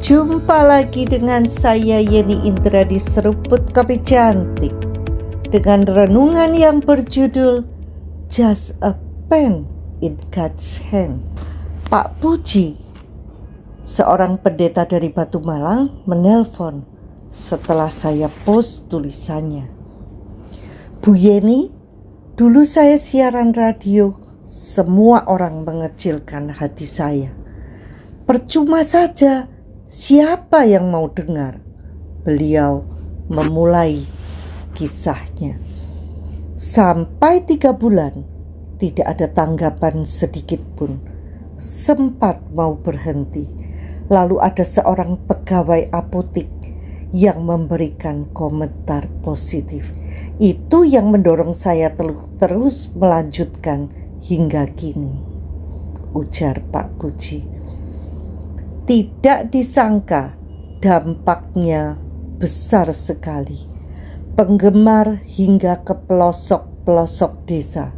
Jumpa lagi dengan saya Yeni Indra di Seruput Kopi Cantik dengan renungan yang berjudul Just a Pen in God's Hand. Pak Puji, seorang pendeta dari Batu Malang, menelpon setelah saya post tulisannya. Bu Yeni, dulu saya siaran radio, semua orang mengecilkan hati saya. Percuma saja, siapa yang mau dengar? Beliau memulai kisahnya. Sampai 3 bulan tidak ada tanggapan sedikit pun. Sempat mau berhenti. Lalu ada seorang pegawai apotik yang memberikan komentar positif. Itu yang mendorong saya terus melanjutkan hingga kini, ujar Pak Puji. Tidak disangka dampaknya besar sekali. Penggemar hingga ke pelosok-pelosok desa.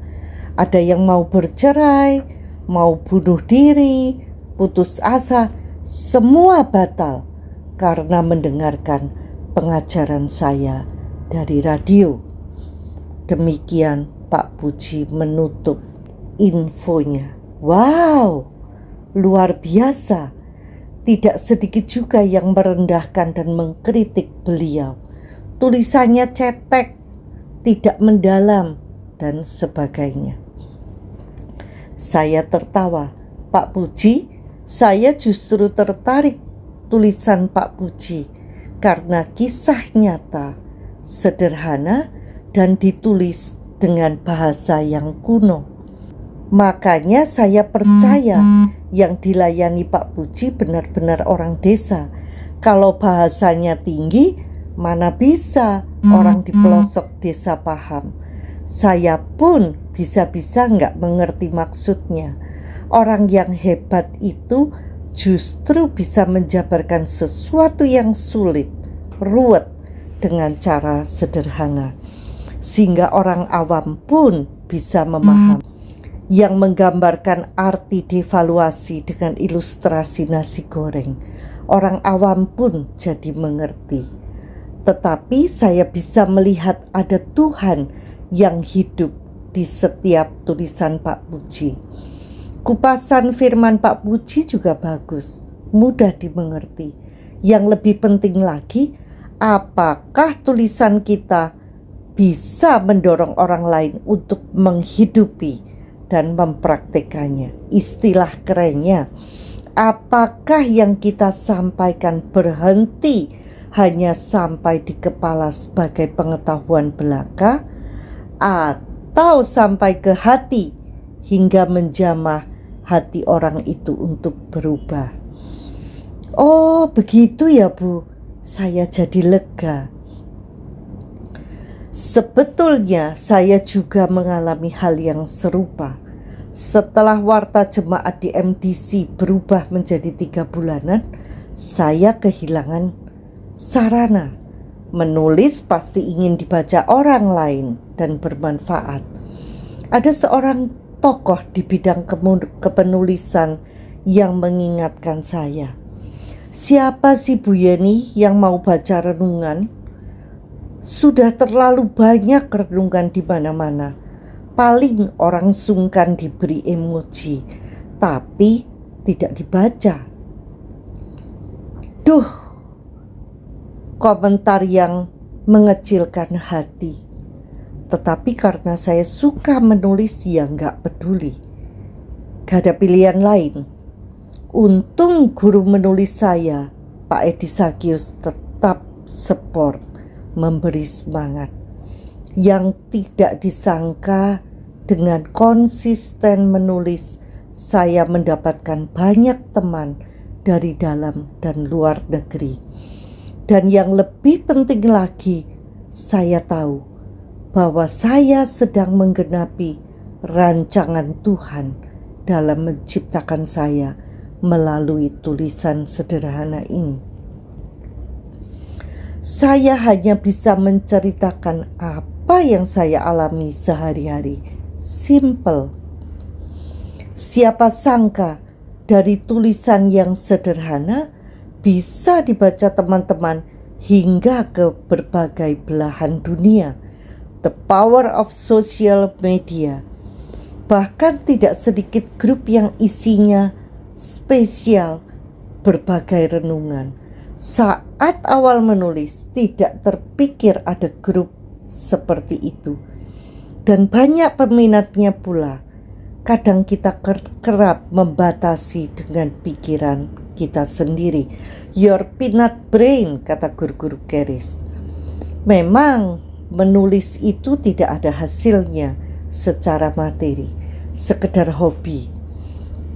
Ada yang mau bercerai, mau bunuh diri, putus asa, semua batal karena mendengarkan pengajaran saya dari radio. Demikian Pak Puji menutup infonya. Wow, luar biasa. Tidak sedikit juga yang merendahkan dan mengkritik beliau. Tulisannya cetek, tidak mendalam, dan sebagainya. Saya tertawa. Pak Puji, saya justru tertarik tulisan Pak Puji karena kisah nyata, sederhana, dan ditulis dengan bahasa yang kuno. Makanya saya percaya yang dilayani Pak Puji benar-benar orang desa. Kalau bahasanya tinggi, mana bisa orang di pelosok desa paham. Saya pun bisa-bisa gak mengerti maksudnya. Orang yang hebat itu justru bisa menjabarkan sesuatu yang sulit, ruwet dengan cara sederhana, sehingga orang awam pun bisa memahami. Yang menggambarkan arti devaluasi dengan ilustrasi nasi goreng. Orang awam pun jadi mengerti. Tetapi saya bisa melihat ada Tuhan yang hidup di setiap tulisan Pak Puji. Kupasan firman Pak Puji juga bagus, mudah dimengerti. Yang lebih penting lagi, apakah tulisan kita bisa mendorong orang lain untuk menghidupi dan mempraktekannya? Istilah kerennya, apakah yang kita sampaikan berhenti hanya sampai di kepala sebagai pengetahuan belaka, atau sampai ke hati hingga menjamah hati orang itu untuk berubah? Oh, begitu ya Bu, saya jadi lega. Sebetulnya saya juga mengalami hal yang serupa. Setelah warta jemaat di MDC berubah menjadi 3 bulanan, saya kehilangan sarana. Menulis pasti ingin dibaca orang lain dan bermanfaat. Ada seorang tokoh di bidang kepenulisan yang mengingatkan saya, siapa sih Bu Yeni yang mau baca renungan? Sudah terlalu banyak renungan di mana-mana. Paling orang sungkan diberi emoji, tapi tidak dibaca. Duh, komentar yang mengecilkan hati. Tetapi karena saya suka menulis, ya gak peduli. Gak ada pilihan lain. Untung guru menulis saya, Pak Edi Sagius, tetap support, memberi semangat. Yang tidak disangka, dengan konsisten menulis, saya mendapatkan banyak teman dari dalam dan luar negeri. Dan yang lebih penting lagi, saya tahu bahwa saya sedang menggenapi rancangan Tuhan dalam menciptakan saya melalui tulisan sederhana ini. Saya hanya bisa menceritakan apa yang saya alami sehari-hari. Simple. Siapa sangka dari tulisan yang sederhana bisa dibaca teman-teman hingga ke berbagai belahan dunia. The power of social media. Bahkan tidak sedikit grup yang isinya spesial berbagai renungan. Saat awal menulis tidak terpikir ada grup seperti itu. Dan banyak peminatnya pula. Kadang kita kerap membatasi dengan pikiran kita sendiri. Your peanut brain, kata guru-guru Keris. Memang menulis itu tidak ada hasilnya secara materi, sekedar hobi.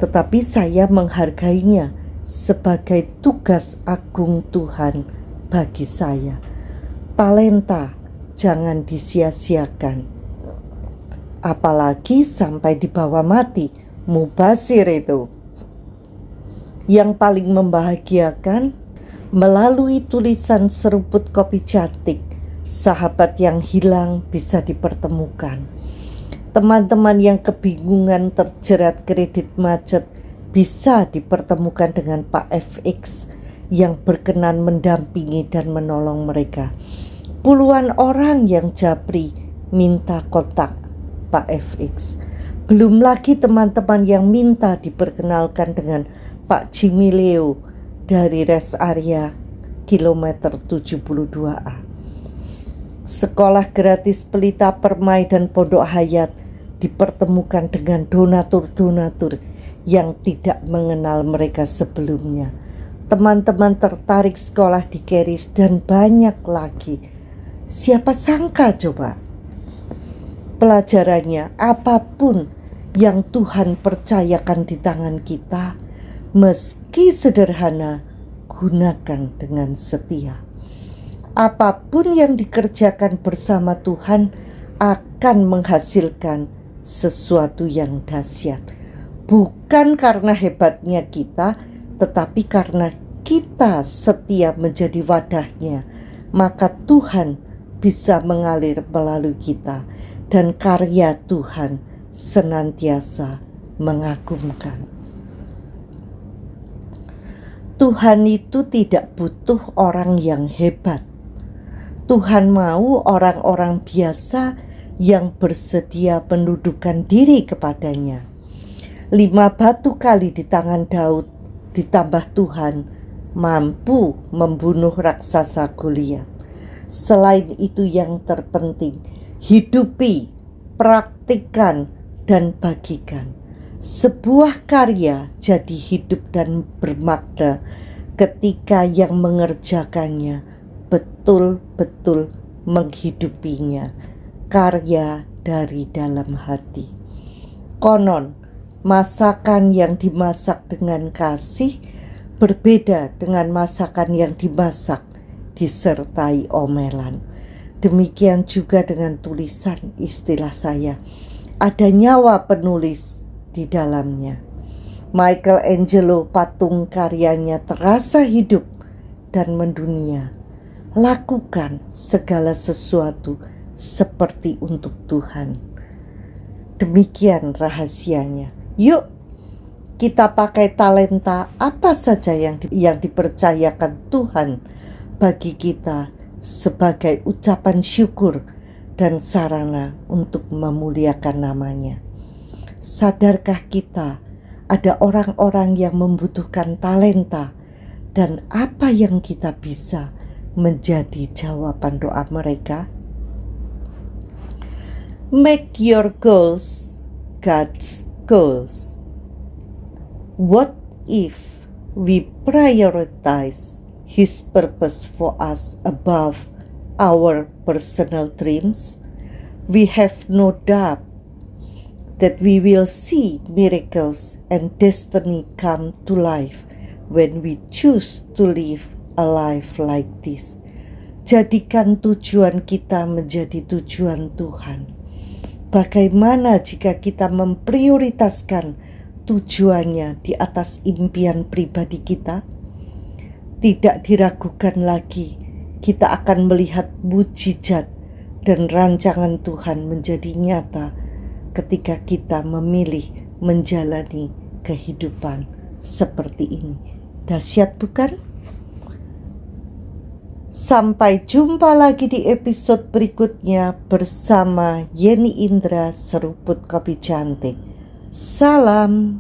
Tetapi saya menghargainya sebagai tugas agung Tuhan bagi saya. Talenta jangan disia-siakan. Apalagi sampai dibawa mati, mubazir itu. Yang paling membahagiakan, melalui tulisan seruput kopi cantik, sahabat yang hilang bisa dipertemukan. Teman-teman yang kebingungan terjerat kredit macet bisa dipertemukan dengan Pak FX yang berkenan mendampingi dan menolong mereka. Puluhan orang yang japri minta kontak Pak FX. Belum lagi teman-teman yang minta diperkenalkan dengan Pak Jimmy Leo dari rest area kilometer 72A. Sekolah gratis Pelita Permai dan Pondok Hayat dipertemukan dengan donatur-donatur yang tidak mengenal mereka sebelumnya. Teman-teman tertarik sekolah di Keris dan banyak lagi. Siapa sangka coba? Pelajarannya, apapun yang Tuhan percayakan di tangan kita, meski sederhana, gunakan dengan setia. Apapun yang dikerjakan bersama Tuhan akan menghasilkan sesuatu yang dahsyat. Bukan karena hebatnya kita, tetapi karena kita setia menjadi wadahnya, maka Tuhan bisa mengalir melalui kita. Dan karya Tuhan senantiasa mengagumkan. Tuhan itu tidak butuh orang yang hebat. Tuhan mau orang-orang biasa yang bersedia menundukkan diri kepadanya. 5 batu kali di tangan Daud ditambah Tuhan mampu membunuh raksasa Goliat. Selain itu yang terpenting, hidupi, praktikkan, dan bagikan. Sebuah karya jadi hidup dan bermakna ketika yang mengerjakannya betul-betul menghidupinya. Karya dari dalam hati. Konon, masakan yang dimasak dengan kasih berbeda dengan masakan yang dimasak disertai omelan. Demikian juga dengan tulisan, istilah saya. Ada nyawa penulis di dalamnya. Michelangelo patung karyanya terasa hidup dan mendunia. Lakukan segala sesuatu seperti untuk Tuhan. Demikian rahasianya. Yuk kita pakai talenta apa saja yang dipercayakan Tuhan bagi kita sebagai ucapan syukur dan sarana untuk memuliakan namanya. Sadarkah kita ada orang-orang yang membutuhkan talenta dan apa yang kita bisa menjadi jawaban doa mereka? Make your goals God's goals. What if we prioritize His purpose for us above our personal dreams? We have no doubt that we will see miracles and destiny come to life when we choose to live a life like this. Jadikan tujuan kita menjadi tujuan Tuhan. Bagaimana jika kita memprioritaskan tujuannya di atas impian pribadi kita? Tidak diragukan lagi, kita akan melihat mujizat dan rancangan Tuhan menjadi nyata ketika kita memilih menjalani kehidupan seperti ini. Dahsyat bukan? Sampai jumpa lagi di episode berikutnya bersama Yeni Indra Seruput Kopi Cantik. Salam.